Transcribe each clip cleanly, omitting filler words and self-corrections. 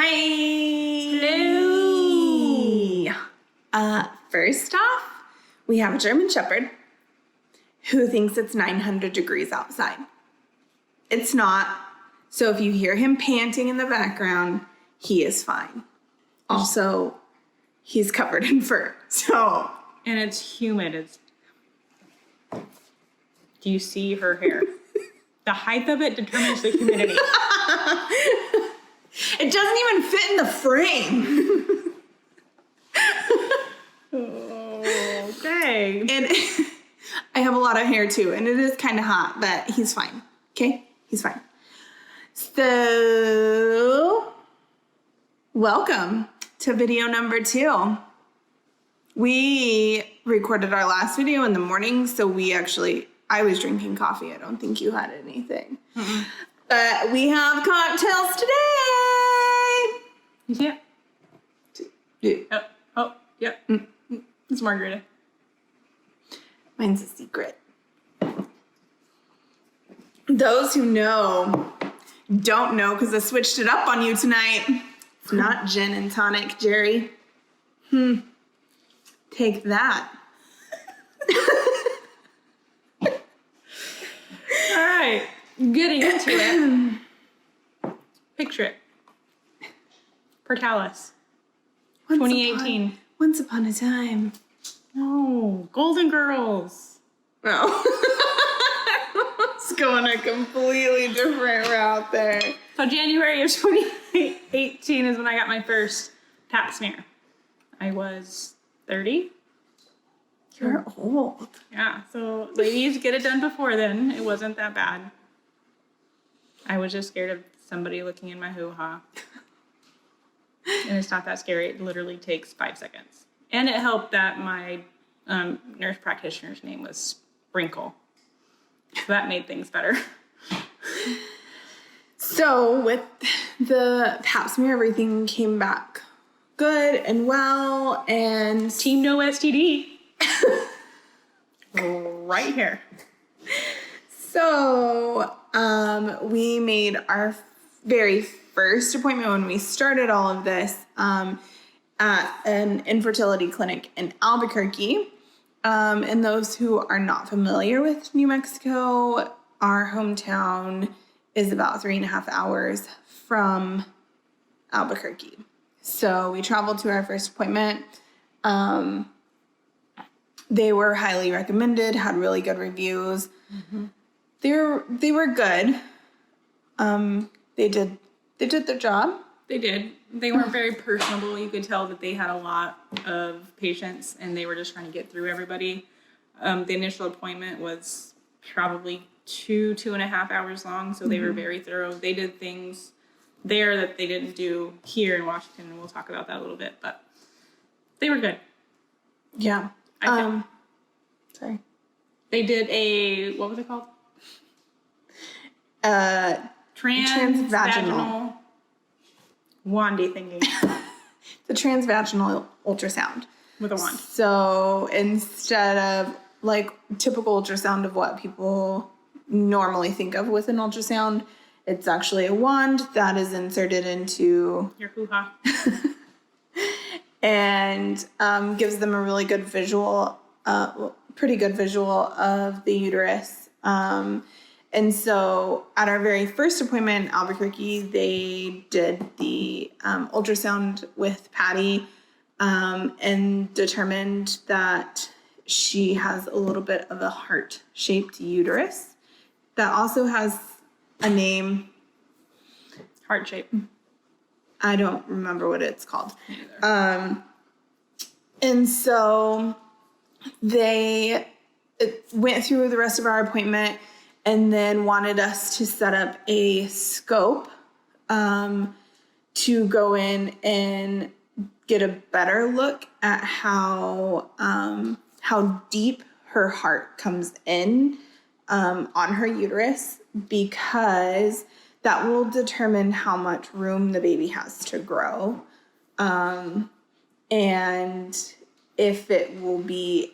Hi. Hello. First off, we have a German Shepherd who thinks it's 900 degrees outside. It's not. So if you hear him panting in the background, he is fine. Also, he's covered in fur. So. And it's humid. Do you see her hair? The height of it determines the humidity. It doesn't even fit in the frame. Okay. And I have a lot of hair too, and it is kind of hot, but he's fine. Okay? He's fine. So, welcome to video number 2. We recorded our last video in the morning, so I was drinking coffee. I don't think you had anything. Mm-mm. But we have cocktails today. You see it? Yeah. Oh, yeah. It's margarita. Mine's a secret. Those who know don't know because I switched it up on you tonight. It's not gin and tonic, Jerry. Take that. All right. Getting into it. Picture it. Portalis. 2018. Once upon a time. Oh, Golden Girls. No. It's going a completely different route there. So January of 2018 is when I got my first pap smear. I was 30. You're old. Yeah, so ladies, get it done before then. It wasn't that bad. I was just scared of somebody looking in my hoo-ha. And it's not that scary. It literally takes 5 seconds. And it helped that my nurse practitioner's name was Sprinkle. So that made things better. So with the pap smear, everything came back good and well, and Team No STD. Right here. So we made our very first appointment when we started all of this at an infertility clinic in Albuquerque. And those who are not familiar with New Mexico, our hometown is about 3.5 hours from Albuquerque. So we traveled to our first appointment. They were highly recommended, had really good reviews. Mm-hmm. They were good. They did their job. They did. They weren't very personable. You could tell that they had a lot of patients and they were just trying to get through everybody. The initial appointment was probably 2.5 hours long, so they were very thorough. They did things there that they didn't do here in Washington, and we'll talk about that a little bit, but they were good. Yeah. Sorry. They did what was it called? Transvaginal. Wandy thingy. The transvaginal ultrasound. With a wand. So instead of like typical ultrasound of what people normally think of with an ultrasound, it's actually a wand that is inserted into your hoo-ha. And gives them a really good visual, pretty good visual of the uterus. And so at our very first appointment in Albuquerque, they did the ultrasound with Patty and determined that she has a little bit of a heart-shaped uterus that also has a name. Heart-shaped. I don't remember what it's called. And so they went through the rest of our appointment and then wanted us to set up a scope to go in and get a better look at how deep her heart comes in on her uterus, because that will determine how much room the baby has to grow, and if it will be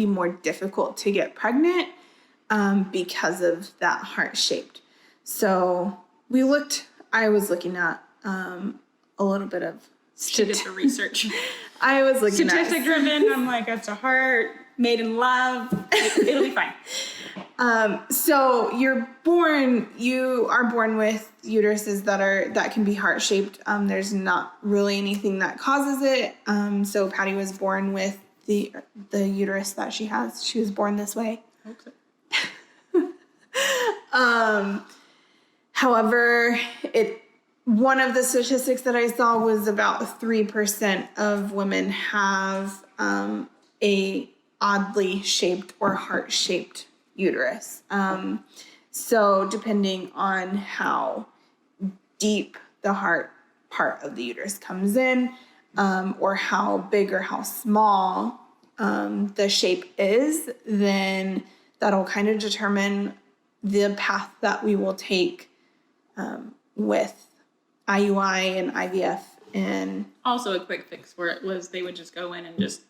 more difficult to get pregnant because of that heart-shaped. So I was looking at a little bit of She did the research. I was looking Statistic driven. I'm like, it's a heart made in love. It'll be fine. So you are born with uteruses that can be heart shaped. There's not really anything that causes it. So Patty was born with the uterus that she has. She was born this way. Okay. However, one of the statistics that I saw was about 3% of women have a oddly shaped or heart-shaped uterus. So depending on how deep the heart part of the uterus comes in, or how big or how small the shape is, then that'll kind of determine the path that we will take with IUI and IVF. And also a quick fix where it was they would just go in and just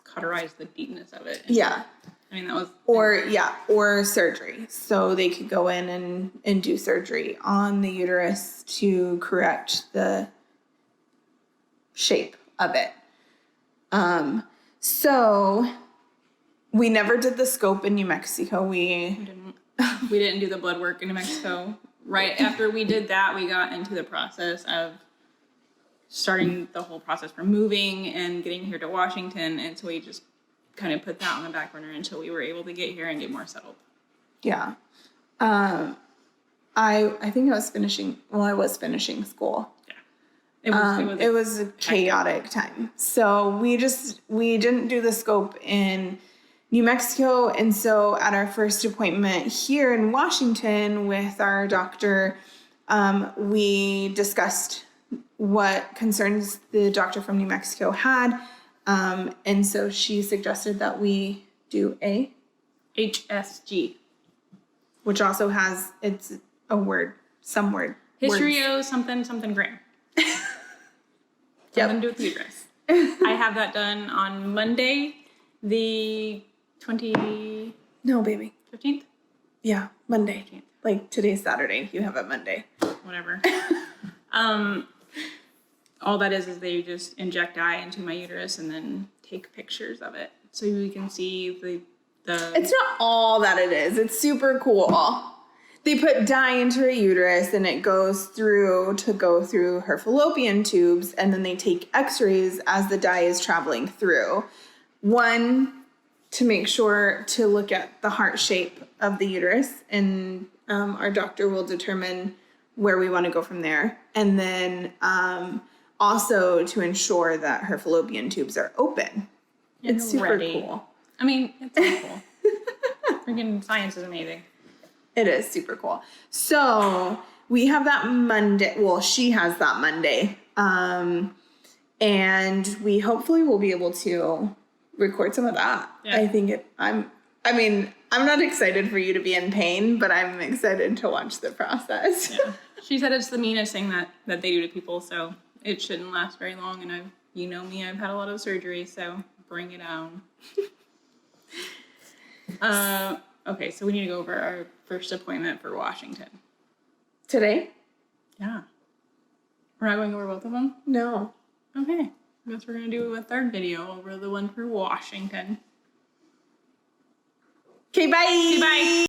cauterize the deepness of it. Yeah. I mean, that was... Or surgery. So they could go in and do surgery on the uterus to correct the shape of it. So we never did the scope in New Mexico. We didn't do the blood work in New Mexico. Right after we did that, we got into the process of starting the whole process for moving and getting here to Washington. And so we just kind of put that on the back burner until we were able to get here and get more settled. Yeah. I think I was finishing school. Yeah. It was a chaotic time. So we didn't do the scope in New Mexico. And so at our first appointment here in Washington with our doctor, we discussed what concerns the doctor from New Mexico had. And so she suggested that we do a HSG, which also has, it's a word, some word. Hysterio something gram. Something to do with the uterus. I have that done on Monday, the 15th? No, baby. 15th? Yeah, Monday. 15th. Like today's Saturday. You have it Monday. Whatever. All that is they just inject dye into my uterus and then take pictures of it so we can see the. It's not all that it is. It's super cool. They put dye into her uterus and it goes through her fallopian tubes, and then they take x-rays as the dye is traveling through. One, to make sure to look at the heart shape of the uterus, and our doctor will determine where we want to go from there. And then also to ensure that her fallopian tubes are open. It's super cool. I mean, it's so cool. Freaking science is amazing. It is super cool. So we have that Monday. Well, she has that Monday. And we hopefully will be able to record some of that. Yeah. I'm not excited for you to be in pain, but I'm excited to watch the process. Yeah. She said it's the meanest thing that they do to people, so it shouldn't last very long. And you know me, I've had a lot of surgery, so bring it on. Okay, so we need to go over our first appointment for Washington. Today? Yeah. We're not going over both of them? No. Okay. I guess we're going to do a third video over the one for Washington. Okay, bye. Okay, bye.